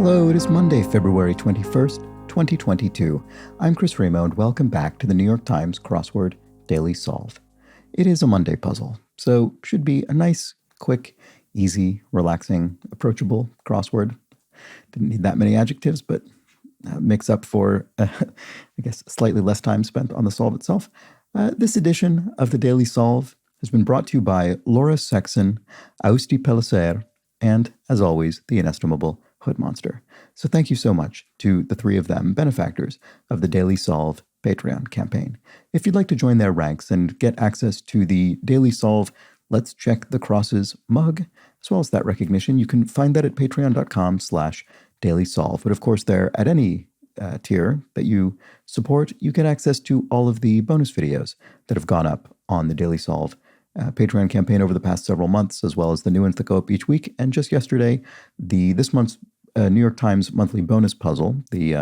Hello, it is Monday, February 21st, 2022. I'm Chris Remo, and welcome back to the New York Times Crossword Daily Solve. It is a Monday puzzle, so should be a nice, quick, easy, relaxing, approachable crossword. Didn't need that many adjectives, but makes up for, I guess, slightly less time spent on the solve itself. This edition of the Daily Solve has been brought to you by Laura Sexton, Austi Pellicer, and, as always, the inestimable Hood Monster. So thank you so much to the three of them, benefactors of the Daily Solve Patreon campaign. If you'd like to join their ranks and get access to the Daily Solve Let's Check the Crosses mug, as well as that recognition, you can find that at patreon.com/dailysolve. But of course, there at any tier that you support, you get access to all of the bonus videos that have gone up on the Daily Solve Patreon campaign over the past several months, as well as the new ones that go up each week. And just yesterday, this month's New York Times monthly bonus puzzle, the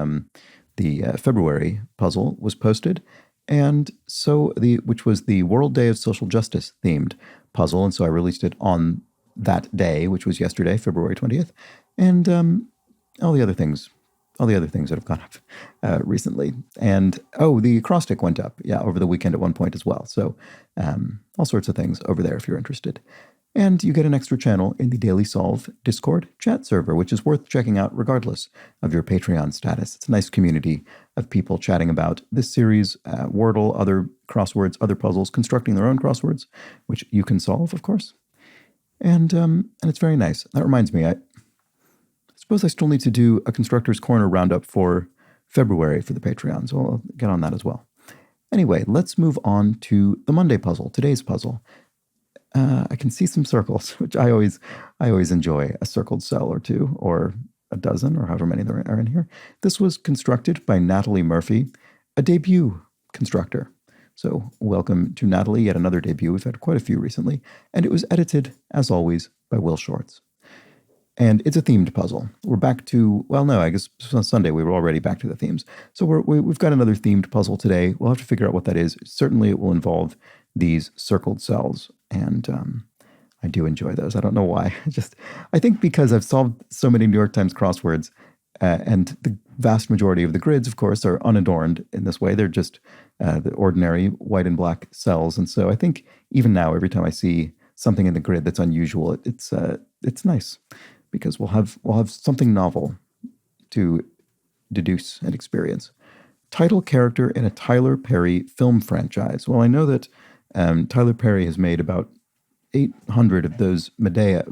February puzzle, was posted, and so which was the World Day of Social Justice themed puzzle, and so I released it on that day, which was yesterday, February 20th, and all the other things that have gone up recently. And, the acrostic went up, over the weekend at one point as well. So all sorts of things over there if you're interested. And you get an extra channel in the Daily Solve Discord chat server, which is worth checking out regardless of your Patreon status. It's a nice community of people chatting about this series, Wordle, other crosswords, other puzzles, constructing their own crosswords, which you can solve, of course. And it's very nice. That reminds me, I suppose I still need to do a Constructor's Corner roundup for February for the Patreon, so I'll get on that as well. Anyway, let's move on to the Monday puzzle, today's puzzle. I can see some circles, which I always enjoy, a circled cell or two, or a dozen, or however many there are in here. This was constructed by Natalie Murphy, a debut constructor. So welcome to Natalie, yet another debut. We've had quite a few recently. And it was edited, as always, by Will Shorts. And it's a themed puzzle. We're back to, I guess on Sunday we were already back to the themes. So we've got another themed puzzle today. We'll have to figure out what that is. Certainly it will involve these circled cells. And I do enjoy those. I don't know why. I think because I've solved so many New York Times crosswords, and the vast majority of the grids, of course, are unadorned in this way. They're just the ordinary white and black cells. And so I think even now, every time I see something in the grid that's unusual, it's nice because we'll have something novel to deduce and experience. Title character in a Tyler Perry film franchise. Well, I know that Tyler Perry has made about 800 of those Medea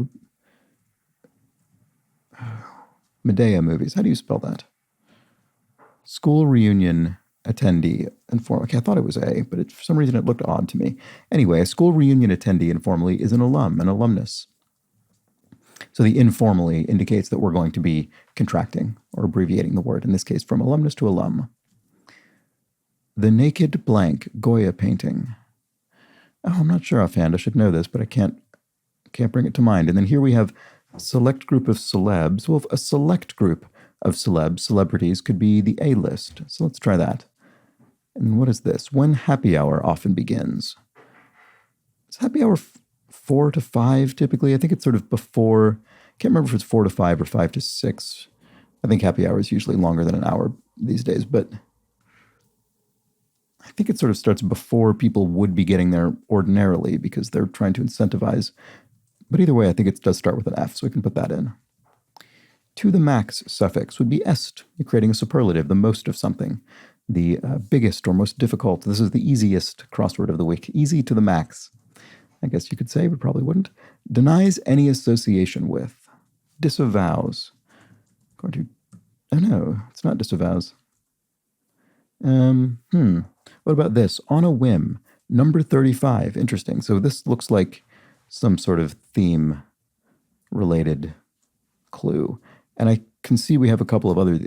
movies. How do you spell that? School reunion attendee. Okay, I thought it was A, but for some reason it looked odd to me. Anyway, a school reunion attendee informally is an alumnus. So the informally indicates that we're going to be contracting or abbreviating the word, in this case from alumnus to alum. The Naked Blank Goya painting. I'm not sure offhand. I should know this, but I can't bring it to mind. And then here we have a select group of celebs. Well, a select group of celebrities could be the A-list. So let's try that. And what is this? When happy hour often begins. Is happy hour 4 to 5 typically? I think it's sort of before. I can't remember if it's 4 to 5 or 5 to 6. I think happy hour is usually longer than an hour these days, but I think it sort of starts before people would be getting there ordinarily because they're trying to incentivize. But either way, I think it does start with an F, so we can put that in. To the max suffix would be est. You're creating a superlative, the most of something. The biggest or most difficult. This is the easiest crossword of the week. Easy to the max, I guess you could say, but probably wouldn't. Denies any association with. Disavows. Oh no, it's not disavows. What about this? On a whim. Number 35. Interesting. So this looks like some sort of theme-related clue. And I can see we have a couple of other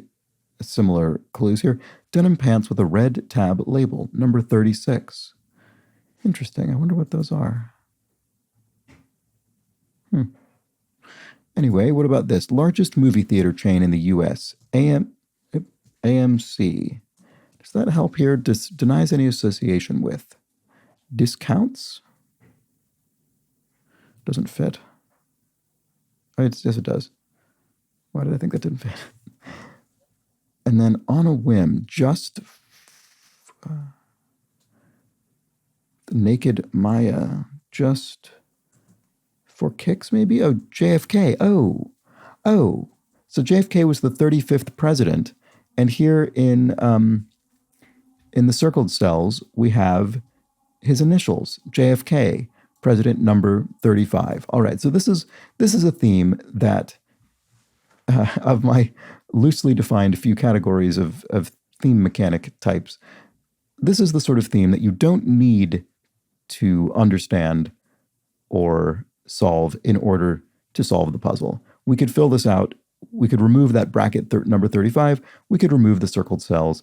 similar clues here. Denim pants with a red tab label. Number 36. Interesting. I wonder what those are. Anyway, what about this? Largest movie theater chain in the U.S. AMC. Does that help here? Denies any association with. Discounts? Doesn't fit. Oh, yes, it does. Why did I think that didn't fit? And then on a whim, just the naked Maya, just for kicks maybe? Oh, JFK. Oh. So JFK was the 35th president. And here in the circled cells, we have his initials, JFK, president number 35. All right, so this is a theme that of my loosely defined few categories of theme mechanic types. This is the sort of theme that you don't need to understand or solve in order to solve the puzzle. We could fill this out. We could remove that bracket number 35. We could remove the circled cells.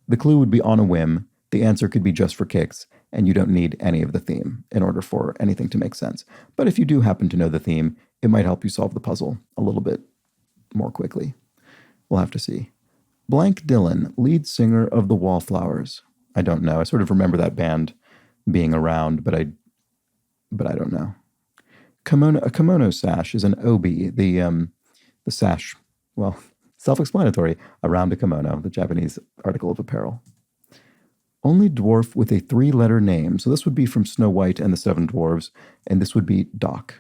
The clue would be on a whim. The answer could be just for kicks, and you don't need any of the theme in order for anything to make sense. But if you do happen to know the theme, it might help you solve the puzzle a little bit more quickly. We'll have to see. Blank Dylan, lead singer of the Wallflowers. I don't know. I sort of remember that band being around, but I don't know. A kimono sash is an obi, the sash, well, self-explanatory, around a kimono, the Japanese article of apparel. Only dwarf with a 3-letter name. So this would be from Snow White and the Seven Dwarves, and this would be Doc.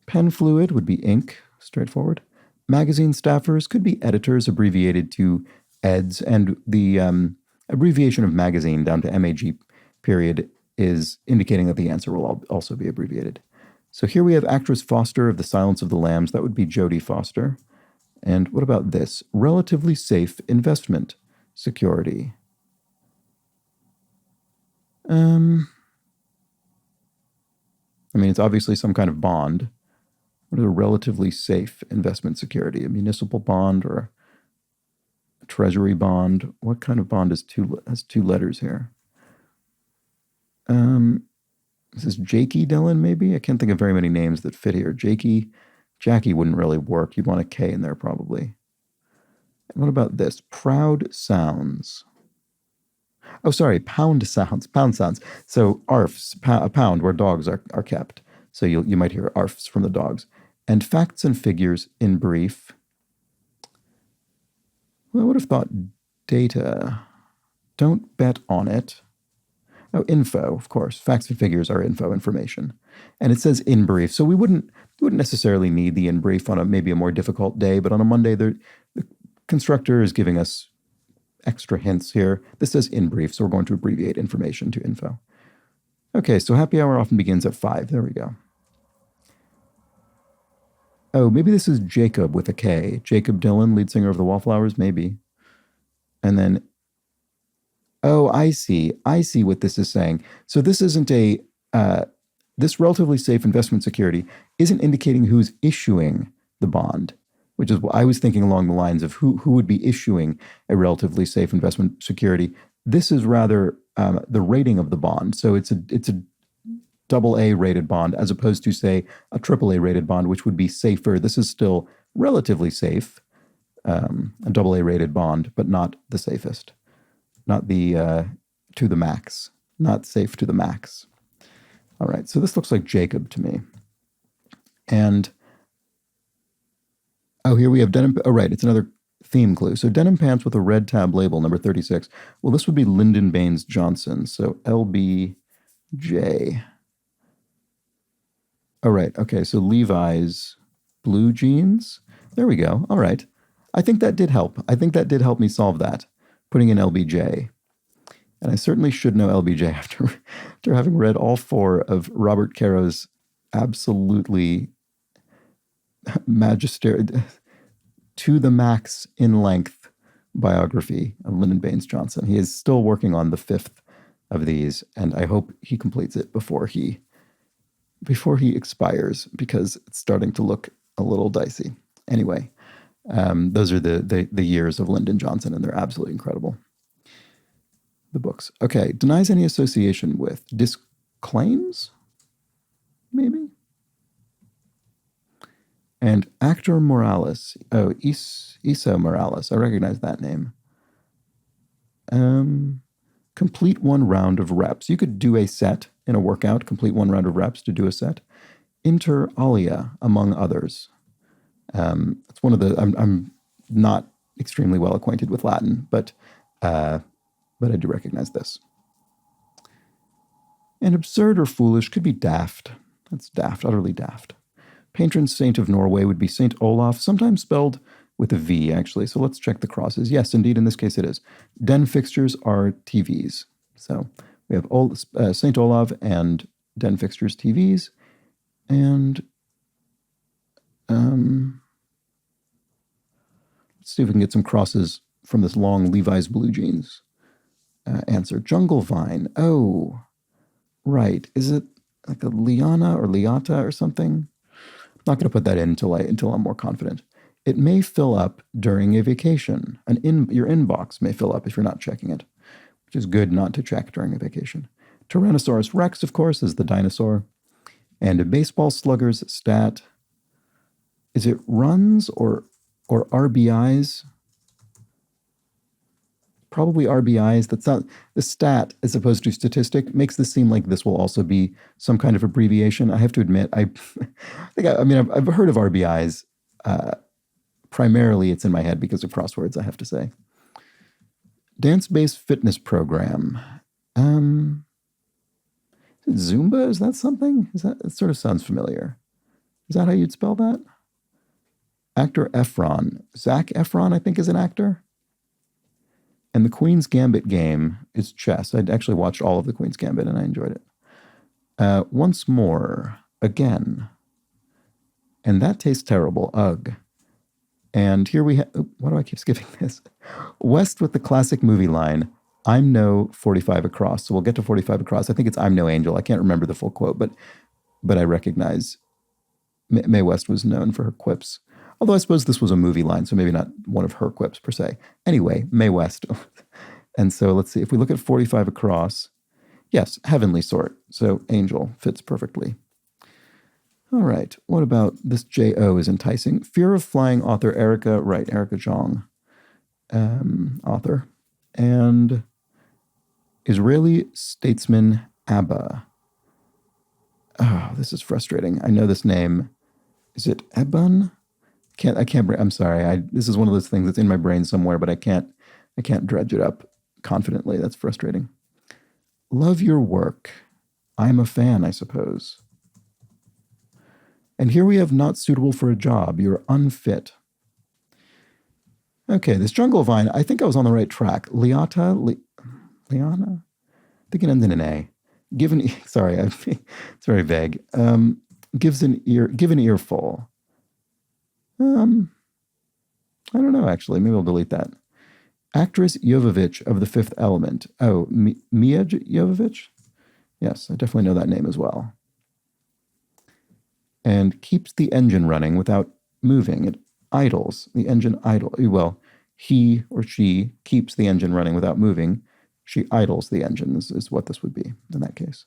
Pen fluid would be ink, straightforward. Magazine staffers could be editors, abbreviated to EDS, and the abbreviation of magazine down to MAG period is indicating that the answer will also be abbreviated. So here we have actress Foster of The Silence of the Lambs. That would be Jodie Foster. And what about this? Relatively safe investment security. I mean, it's obviously some kind of bond. What is a relatively safe investment security? A municipal bond or a treasury bond? What kind of bond has two letters here? Is this Jakey Dylan, maybe? I can't think of very many names that fit here. Jackie wouldn't really work. You'd want a K in there, probably. And what about this? Proud Sounds. Oh, sorry, Pound Sounds. Pound Sounds. So ARFs, a pound where dogs are kept. So you might hear ARFs from the dogs. And facts and figures in brief. Well, I would have thought data. Don't bet on it. Oh, info, of course. Facts and figures are information. And it says in brief. So we wouldn't necessarily need the in brief on maybe a more difficult day, but on a Monday, the constructor is giving us extra hints here. This says in brief, so we're going to abbreviate information to info. Okay, so happy hour often begins at 5. There we go. Oh, maybe this is Jacob with a K. Jacob Dylan, lead singer of the Wallflowers, maybe. And then, oh, I see what this is saying. So this isn't this relatively safe investment security isn't indicating who's issuing the bond, which is what I was thinking along the lines of who would be issuing a relatively safe investment security. This is rather the rating of the bond. So it's a AA rated bond as opposed to, say, a AAA rated bond, which would be safer. This is still relatively safe, a AA rated bond, but not the safest, not the to the max, not safe to the max. All right, so this looks like Jacob to me. And oh, here we have denim. Oh, right, it's another theme clue. So denim pants with a red tab label, number 36. Well, this would be Lyndon Baines Johnson. So LBJ. Oh, right. Okay, so Levi's blue jeans. There we go. All right. I think that did help. I think that did help me solve that, putting in LBJ. And I certainly should know LBJ after having read all 4 of Robert Caro's absolutely to the max in length biography of Lyndon Baines Johnson. He is still working on the 5th of these, and I hope he completes it before he expires, because it's starting to look a little dicey. Anyway, those are the years of Lyndon Johnson, and they're absolutely incredible. The books. Okay, denies any association with. Disclaims? Maybe? And Actor Morales. Oh, Isa Morales. I recognize that name. Complete 1 round of reps. You could do a set in a workout, complete 1 round of reps to do a set. Inter alia, among others. It's one of the. I'm not extremely well acquainted with Latin, but I do recognize this. And absurd or foolish could be daft. That's daft, utterly daft. Patron saint of Norway would be Saint Olaf, sometimes spelled with a V, actually. So let's check the crosses. Yes, indeed, in this case it is. Den fixtures are TVs. So we have Saint Olaf and den fixtures TVs. And let's see if we can get some crosses from this long Levi's blue jeans. Answer, jungle vine. Oh, right. Is it like a liana or liata or something? I'm not going to put that in until I'm more confident. It may fill up during a vacation. Your inbox may fill up if you're not checking it, which is good not to check during a vacation. Tyrannosaurus rex, of course, is the dinosaur. And a baseball slugger's stat. Is it runs or RBIs? Probably RBIs. That's not the stat as opposed to statistic. Makes this seem like this will also be some kind of abbreviation. I have to admit, I've heard of RBIs. Primarily, it's in my head because of crosswords, I have to say. Dance-based fitness program. Zumba? Is that something? It sort of sounds familiar. Is that how you'd spell that? Actor Efron. Zac Efron, I think, is an actor. And the Queen's Gambit game is chess. I'd actually watched all of the Queen's Gambit and I enjoyed it. Once more, again. And that tastes terrible. Ugh. And here we have, why do I keep skipping this? West with the classic movie line, I'm no 45 across. So we'll get to 45 across. I think it's I'm no angel. I can't remember the full quote, but I recognize Mae West was known for her quips. Although I suppose this was a movie line, so maybe not one of her quips per se. Anyway, Mae West. And so let's see. If we look at 45 across, yes, heavenly sort. So angel fits perfectly. All right. What about this J.O. is enticing? Fear of Flying author Erica Jong, author. And Israeli statesman Abba. Oh, this is frustrating. I know this name. Is it Ebon? I'm sorry. This is one of those things that's in my brain somewhere, but I can't dredge it up confidently. That's frustrating. Love your work. I'm a fan, I suppose. And here we have not suitable for a job. You're unfit. Okay, this jungle vine, I think I was on the right track. Liana? I think it ends in an A. Sorry, it's very vague. Give an earful. I don't know, actually. Maybe I'll delete that. Actress Jovovich of The Fifth Element. Oh, Mia Jovovich? Yes, I definitely know that name as well. And keeps the engine running without moving. It idles. The engine idle. Well, he or she keeps the engine running without moving. She idles the engine is what this would be in that case.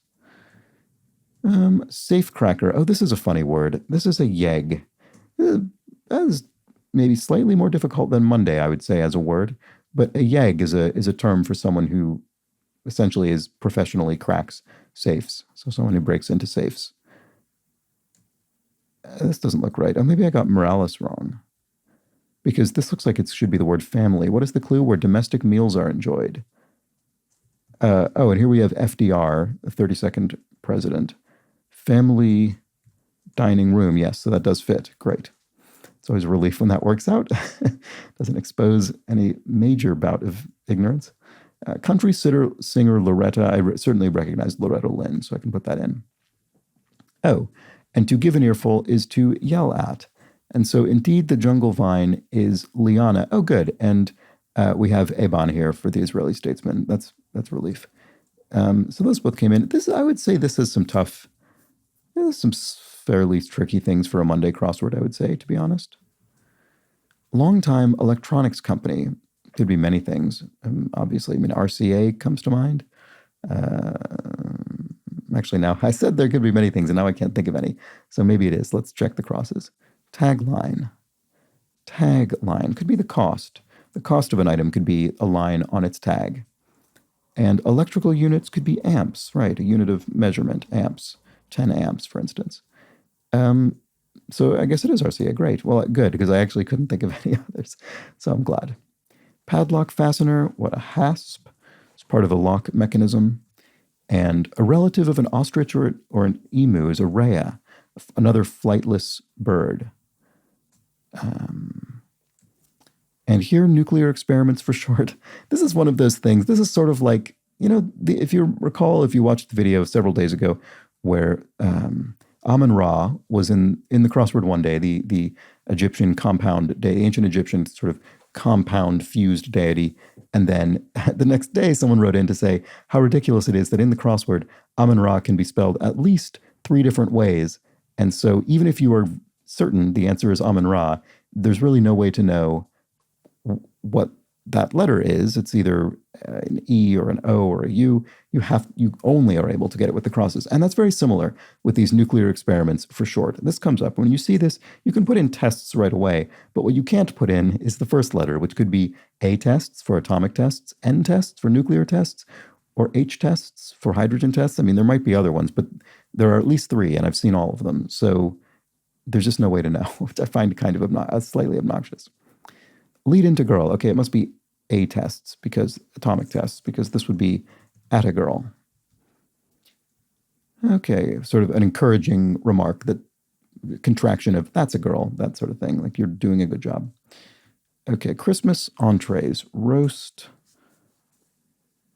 Safecracker. Oh, this is a funny word. This is a yegg. That is maybe slightly more difficult than Monday, I would say, as a word. But a yegg is a term for someone who essentially professionally cracks safes. So someone who breaks into safes. This doesn't look right. Oh, maybe I got Morales wrong. Because this looks like it should be the word family. What is the clue? Where domestic meals are enjoyed. And here we have FDR, the 32nd president. Family dining room. Yes, so that does fit. Great. It's always a relief when that works out. Doesn't expose any major bout of ignorance. Country singer Loretta. I certainly recognize Loretta Lynn, so I can put that in. Oh, and to give an earful is to yell at. And so indeed the jungle vine is Liana. Oh, good. And we have Eban here for the Israeli statesman. That's relief. So those both came in. I would say this is some tough, some fairly tricky things for a Monday crossword, I would say, to be honest. Longtime electronics company. Could be many things. Obviously, RCA comes to mind. Actually, now I said there could be many things, and now I can't think of any. So maybe it is. Let's check the crosses. Tagline. Tagline could be the cost. The cost of an item could be a line on its tag. And electrical units could be amps, right? A unit of measurement, amps. 10 amps, for instance. So I guess it is RCA. Great. Well, good, because I actually couldn't think of any others. So I'm glad. Padlock fastener. What a hasp. It's part of a lock mechanism. And a relative of an ostrich or an emu is a rhea, another flightless bird. And here, nuclear experiments for short. This is one of those things. This is sort of like, if you recall, if you watched the video several days ago, where Amun-Ra was in the crossword one day, the Egyptian compound, the ancient Egyptian sort of compound fused deity. And then the next day, someone wrote in to say how ridiculous it is that in the crossword, Amun-Ra can be spelled at least 3 different ways. And so even if you are certain the answer is Amun-Ra, there's really no way to know what that letter is. It's either an E or an O or a U. You only are able to get it with the crosses. And that's very similar with these nuclear experiments for short. This comes up. When you see this, you can put in tests right away, but what you can't put in is the first letter, which could be A tests for atomic tests, N tests for nuclear tests, or H tests for hydrogen tests. I mean, there might be other ones, but there are at least 3, and I've seen all of them. So there's just no way to know, which I find kind of slightly obnoxious. Lead into girl. Okay, it must be A tests, because atomic tests, because this would be at a girl. Okay, sort of an encouraging remark, that contraction of that's a girl, that sort of thing, like you're doing a good job. Okay, Christmas entrees. Roast.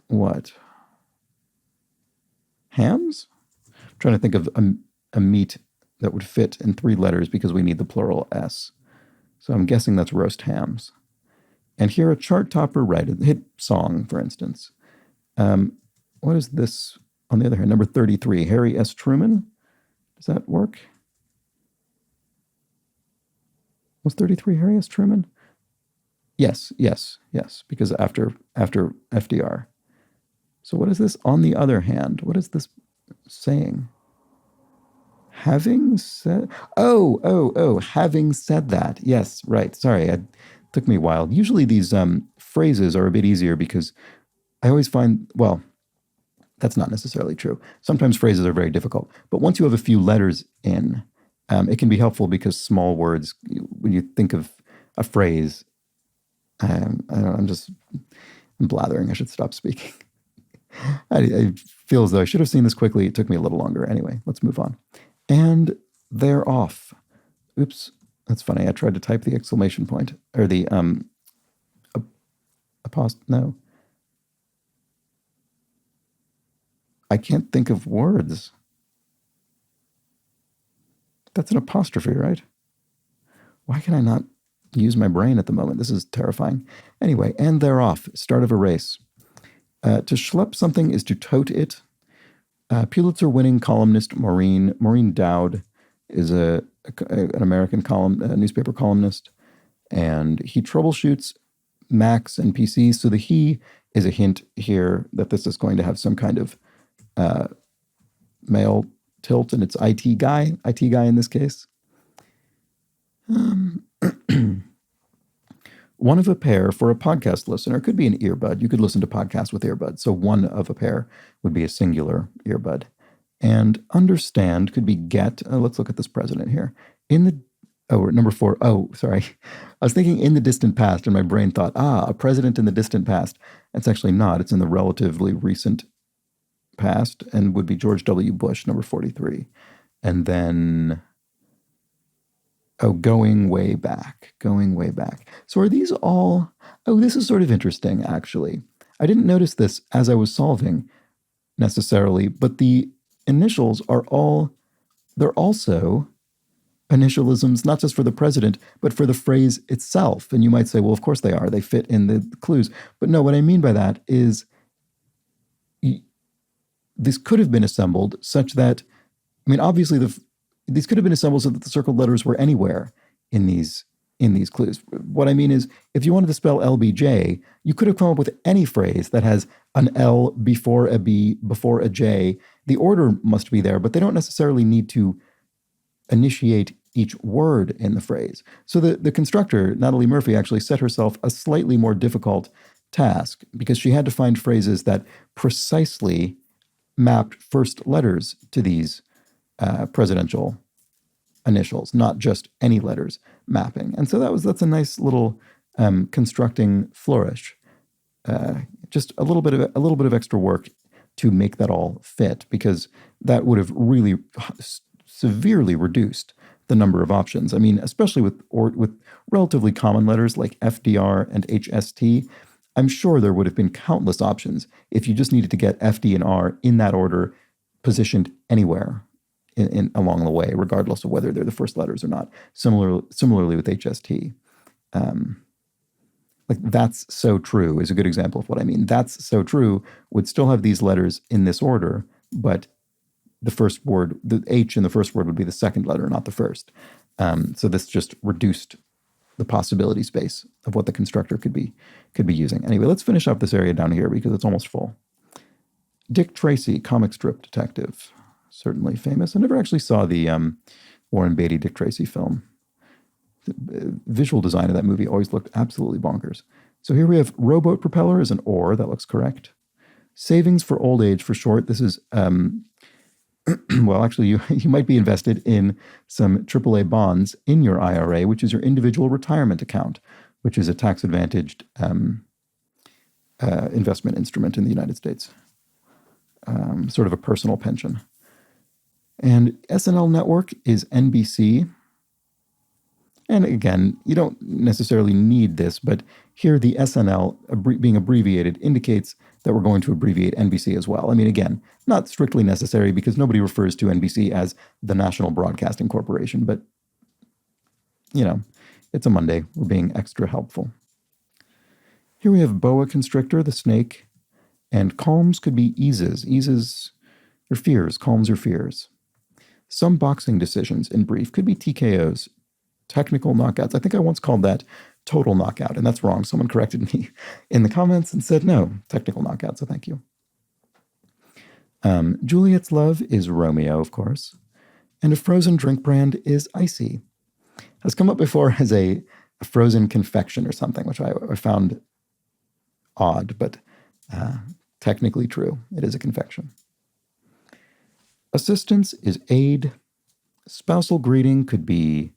What? Hams? I'm trying to think of a meat that would fit in 3 letters because we need the plural S. So I'm guessing that's roast hams. And here a chart topper read, a hit song, for instance. What is this? On the other hand, number 33, Harry S. Truman. Does that work? Was 33 Harry S. Truman? Yes, because after FDR. So what is this? On the other hand, what is this saying? Having said, having said that. Yes, right. Sorry, it took me a while. Usually these phrases are a bit easier because I always find, well, that's not necessarily true. Sometimes phrases are very difficult, but once you have a few letters in, it can be helpful because small words, when you think of a phrase, I'm blathering. I should stop speaking. I feel as though I should have seen this quickly. It took me a little longer. Anyway, let's move on. And they're off. Oops, that's funny. I tried to type the exclamation point, or the no. I can't think of words. That's an apostrophe, right? Why can I not use my brain at the moment? This is terrifying. Anyway, and they're off. Start of a race. To schlep something is to tote it. Pulitzer-winning columnist Maureen Dowd is an American newspaper columnist, and he troubleshoots Macs and PCs. So the he is a hint here that this is going to have some kind of male tilt, and it's IT guy in this case. One of a pair for a podcast listener could be an earbud. You could listen to podcasts with earbuds. So one of a pair would be a singular earbud. And understand could be get. Let's look at this president here. Number 4. Oh, sorry. I was thinking in the distant past, and my brain thought, a president in the distant past. It's actually not. It's in the relatively recent past, and would be George W. Bush, number 43. And then... going way back. So are these all... this is sort of interesting, actually. I didn't notice this as I was solving, necessarily, but the initials they're also initialisms, not just for the president, but for the phrase itself. And you might say, well, of course they are. They fit in the clues. But no, what I mean by that is this could have been assembled such that, obviously these could have been assembled so that the circled letters were anywhere in these clues. What I mean is, if you wanted to spell LBJ, you could have come up with any phrase that has an L before a B, before a J. The order must be there, but they don't necessarily need to initiate each word in the phrase. So the constructor, Natalie Murphy, actually set herself a slightly more difficult task because she had to find phrases that precisely mapped first letters to these presidential initials, not just any letters mapping. And so that's a nice little constructing flourish. Just a little bit of extra work to make that all fit, because that would have really severely reduced the number of options. I mean, especially with relatively common letters like FDR and HST, I'm sure there would have been countless options if you just needed to get FD and R in that order, positioned anywhere in along the way, regardless of whether they're the first letters or not. Similarly with HST. Like That's So True is a good example of what I mean. That's So True would still have these letters in this order, but the first word, the H in the first word would be the second letter, not the first. So this just reduced the possibility space of what the constructor could be using. Anyway, let's finish up this area down here because it's almost full. Dick Tracy, comic strip detective. Certainly famous. I never actually saw the Warren Beatty Dick Tracy film. The visual design of that movie always looked absolutely bonkers. So here we have rowboat propeller as an oar. That looks correct. Savings for old age for short. This is, well, actually, you might be invested in some AAA bonds in your IRA, which is your individual retirement account, which is a tax-advantaged investment instrument in the United States. Sort of a personal pension. And SNL Network is NBC. And again, you don't necessarily need this, but here the SNL being abbreviated indicates that we're going to abbreviate NBC as well. I mean, again, not strictly necessary because nobody refers to NBC as the National Broadcasting Corporation, but, you know, it's a Monday. We're being extra helpful. Here we have boa constrictor, the snake, and calms could be eases. Eases your fears, calms your fears. Some boxing decisions, in brief, could be TKOs, technical knockouts. I think I once called that total knockout, and that's wrong. Someone corrected me in the comments and said, no, technical knockout, so thank you. Juliet's love is Romeo, of course, and a frozen drink brand is Icy. Has come up before as a frozen confection or something, which I found odd, but technically true. It is a confection. Assistance is aid. Spousal greeting could be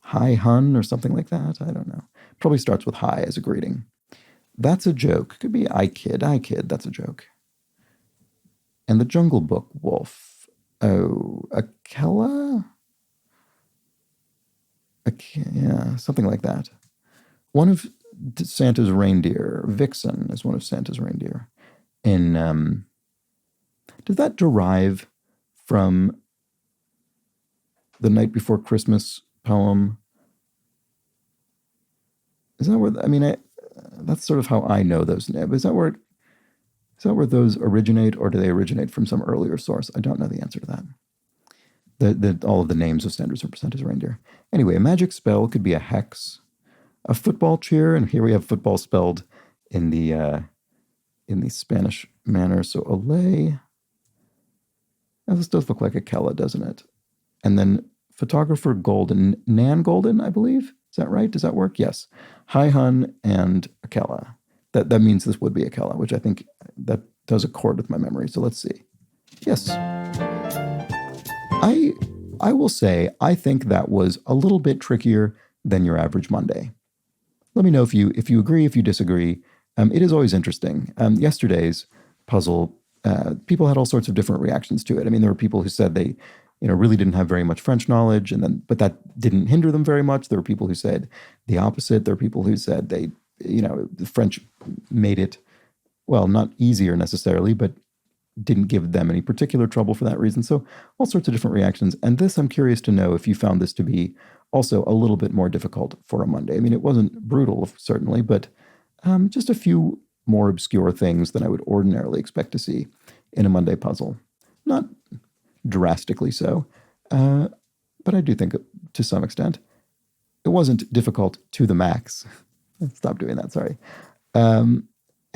hi, hun, or something like that. I don't know. Probably starts with hi as a greeting. That's a joke. Could be I kid. That's a joke. And the Jungle Book wolf. Oh, Akela? Yeah, something like that. One of Santa's reindeer. Vixen is one of Santa's reindeer. In does that derive from the Night Before Christmas poem? Is that where? I mean, that's sort of how I know those. Is that where those originate, or do they originate from some earlier source? I don't know the answer to that. All of the names of Santa's reindeer. Anyway, a magic spell could be a hex, a football cheer, and here we have football spelled in the Spanish manner. So Olay. Now, this does look like Akela, doesn't it? And then photographer Golden, Nan Golden, I believe. Is that right? Does that work? Yes. Hi Hun and Akela. That means this would be Akela, which I think that does accord with my memory. So let's see. Yes. I will say I think that was a little bit trickier than your average Monday. Let me know if you agree, if you disagree. It is always interesting. Yesterday's puzzle, people had all sorts of different reactions to it. I mean, there were people who said they, really didn't have very much French knowledge, but that didn't hinder them very much. There were people who said the opposite. There were people who said the French made it, well, not easier necessarily, but didn't give them any particular trouble for that reason. So all sorts of different reactions. And this, I'm curious to know if you found this to be also a little bit more difficult for a Monday. I mean, it wasn't brutal, certainly, but just a few more obscure things than I would ordinarily expect to see in a Monday puzzle. Not drastically so, but I do think to some extent it wasn't difficult to the max. Stop doing that, sorry.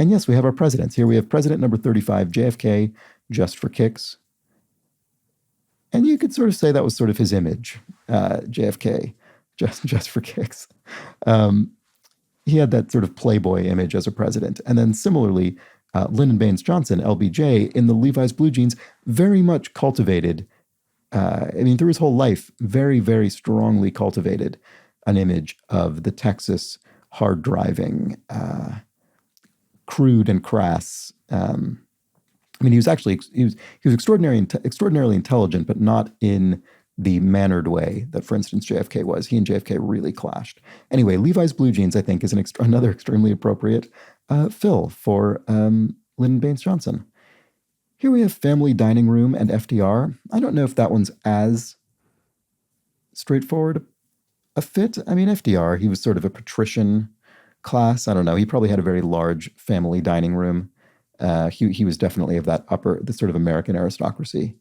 And yes, we have our presidents. Here we have President number 35, JFK, just for kicks. And you could sort of say that was sort of his image, JFK, just for kicks. He had that sort of playboy image as a president. And then similarly, Lyndon Baines Johnson, LBJ, in the Levi's blue jeans, very much cultivated through his whole life, very, very strongly cultivated an image of the Texas hard-driving, crude and crass. He was extraordinarily intelligent, but not in the mannered way that, for instance, JFK was. He and JFK really clashed. Anyway, Levi's Blue Jeans, I think, is another extremely appropriate fill for Lyndon Baines Johnson. Here we have Family Dining Room and FDR. I don't know if that one's as straightforward a fit. FDR, he was sort of a patrician class. I don't know. He probably had a very large family dining room. He was definitely of the sort of American aristocracy.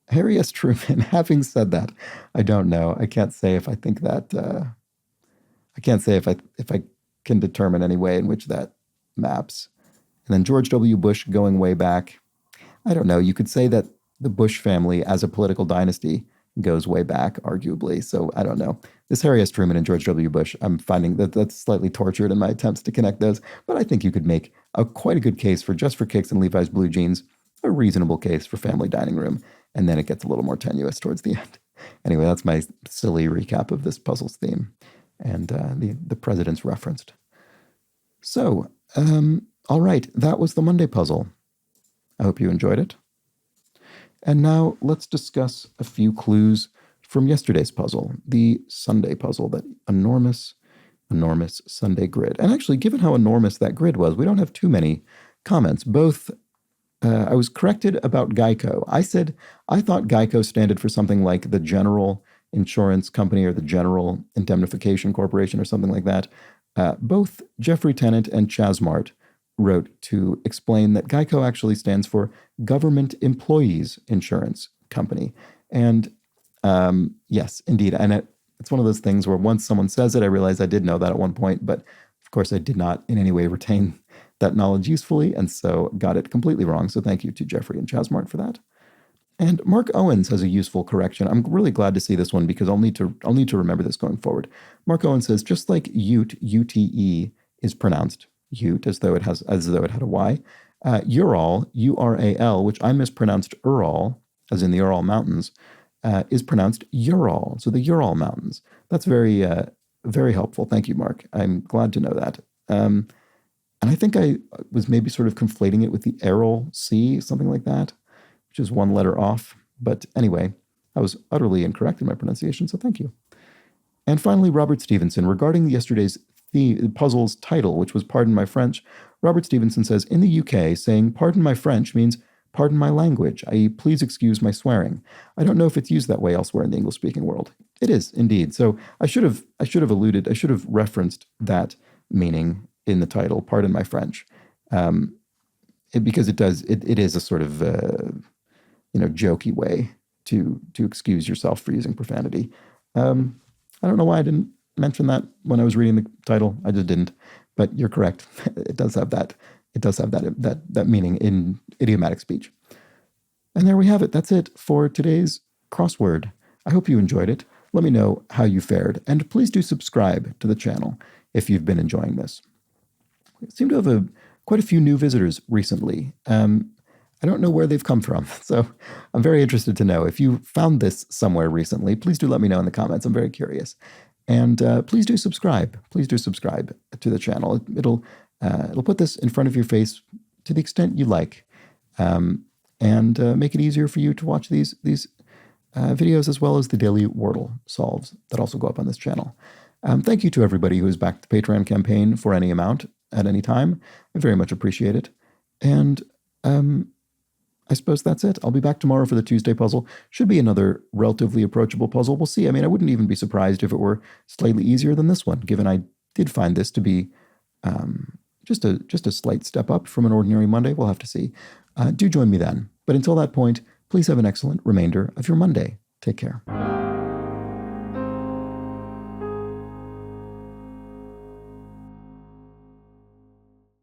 Harry S. Truman, having said that, I don't know. I can't say if I think that, I can't say if I can determine any way in which that maps. And then George W. Bush going way back. I don't know. You could say that the Bush family as a political dynasty goes way back, arguably. So I don't know. This Harry S. Truman and George W. Bush, I'm finding that's slightly tortured in my attempts to connect those. But I think you could make quite a good case for Just for Kicks and Levi's Blue Jeans, a reasonable case for Family Dining Room. And then it gets a little more tenuous towards the end. Anyway, that's my silly recap of this puzzle's theme and the presidents referenced. So, all right, that was the Monday puzzle. I hope you enjoyed it. And now let's discuss a few clues from yesterday's puzzle, the Sunday puzzle, that enormous Sunday grid. And actually, given how enormous that grid was, we don't have too many comments. I was corrected about Geico. I said I thought Geico stood for something like the General Insurance Company or the General Indemnification Corporation or something like that. Both Jeffrey Tennant and Chasmart wrote to explain that Geico actually stands for Government Employees Insurance Company. And yes, indeed. And it's one of those things where once someone says it, I realize I did know that at one point, but of course I did not in any way retain that knowledge usefully, and so got it completely wrong. So thank you to Jeffrey and Chasmart for that. And Mark Owens has a useful correction. I'm really glad to see this one because I'll need to remember this going forward. Mark Owens says, just like Ute, UTE, is pronounced Ute as though it had a Y. Ural, Ural, which I mispronounced Ural, as in the Ural Mountains, is pronounced Ural. So the Ural Mountains. That's very, very helpful. Thank you, Mark. I'm glad to know that. And I think I was maybe sort of conflating it with the Aral C, something like that, which is one letter off. But anyway, I was utterly incorrect in my pronunciation, so thank you. And finally, Robert Stevenson, regarding yesterday's puzzle's title, which was Pardon My French, Robert Stevenson says, in the UK, saying pardon my French means pardon my language, i.e. please excuse my swearing. I don't know if it's used that way elsewhere in the English-speaking world. It is, indeed. So I should have referenced that meaning in the title, Pardon My French, because it is a sort of, jokey way to excuse yourself for using profanity. I don't know why I didn't mention that when I was reading the title. I just didn't, but you're correct. It does have that meaning in idiomatic speech. And there we have it. That's it for today's crossword. I hope you enjoyed it. Let me know how you fared, and please do subscribe to the channel if you've been enjoying this. We seem to have quite a few new visitors recently. I don't know where they've come from, so I'm very interested to know. If you found this somewhere recently, please do let me know in the comments. I'm very curious. And please do subscribe. Please do subscribe to the channel. It'll put this in front of your face to the extent you like, and make it easier for you to watch these videos as well as the daily Wordle solves that also go up on this channel. Thank you to everybody who has backed the Patreon campaign for any amount at any time. I very much appreciate it. And I suppose that's it. I'll be back tomorrow for the Tuesday puzzle. Should be another relatively approachable puzzle. We'll see. I mean, I wouldn't even be surprised if it were slightly easier than this one, given I did find this to be just a slight step up from an ordinary Monday. We'll have to see. Do join me then. But until that point, please have an excellent remainder of your Monday. Take care.